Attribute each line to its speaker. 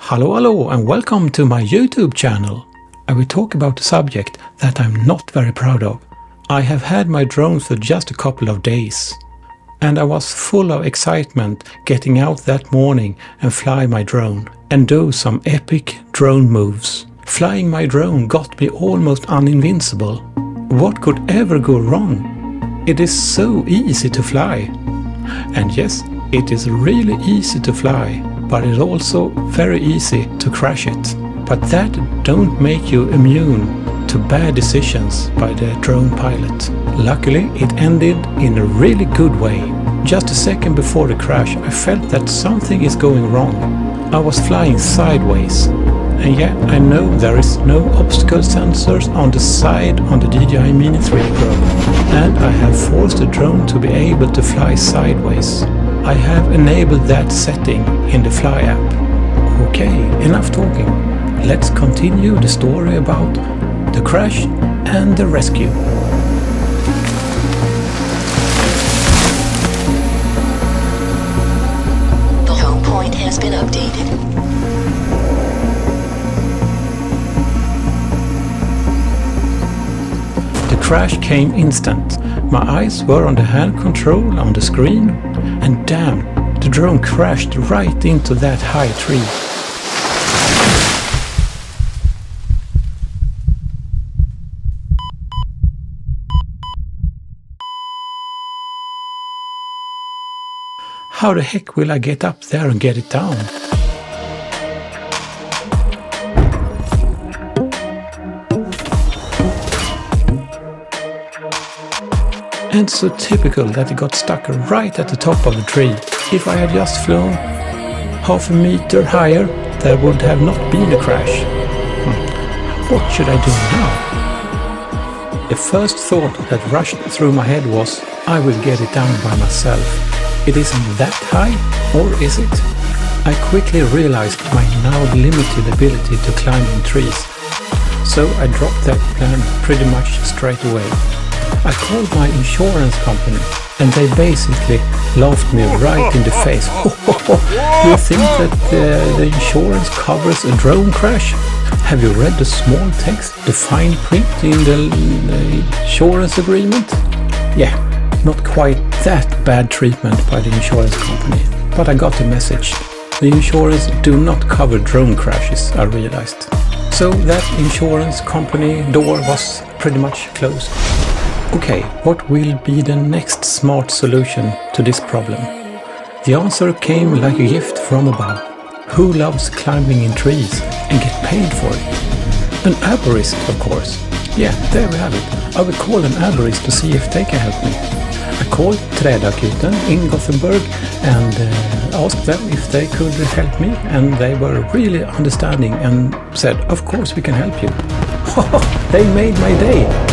Speaker 1: Hello and welcome to my YouTube channel. I will talk about a subject that I'm not very proud of. I have had my drone for just a couple of days and I was full of excitement getting out that morning and fly my drone and do some epic drone moves. Flying my drone got me almost uninvincible. What could ever go wrong? It is so easy to fly. And yes, it is really easy to fly, but it's also very easy to crash it. But that don't make you immune to bad decisions by the drone pilot. Luckily, it ended in a really good way. Just a second before the crash, I felt that something is going wrong. I was flying sideways. And yeah, I know there is no obstacle sensors on the side on the DJI Mini 3 Pro. And I have forced the drone to be able to fly sideways. I have enabled that setting in the Fly app. Okay, enough talking. Let's continue the story about the crash and the rescue.
Speaker 2: The home point has been updated.
Speaker 1: The crash came instant. My eyes were on the hand control on the screen, and damn, the drone crashed right into that high tree. How the heck will I get up there and get it down? And so typical that it got stuck right at the top of the tree. If I had just flown half a meter higher, there would have not been a crash. What should I do now? The first thought that rushed through my head was, I will get it down by myself. It isn't that high, or is it? I quickly realized my now limited ability to climb in trees. So I dropped that plan pretty much straight away. I called my insurance company and they basically laughed me right in the face. You think that the insurance covers a drone crash? Have you read the small text, the fine print in the insurance agreement? Yeah, not quite that bad treatment by the insurance company, but I got the message. The insurance do not cover drone crashes, I realized. So that insurance company door was pretty much closed. Okay, what will be the next smart solution to this problem? The answer came like a gift from above. Who loves climbing in trees and get paid for it? An arborist, of course. Yeah, there we have it. I will call an arborist to see if they can help me. I called Trädakuten in Gothenburg and asked them if they could help me, and they were really understanding and said, of course we can help you. They made my day.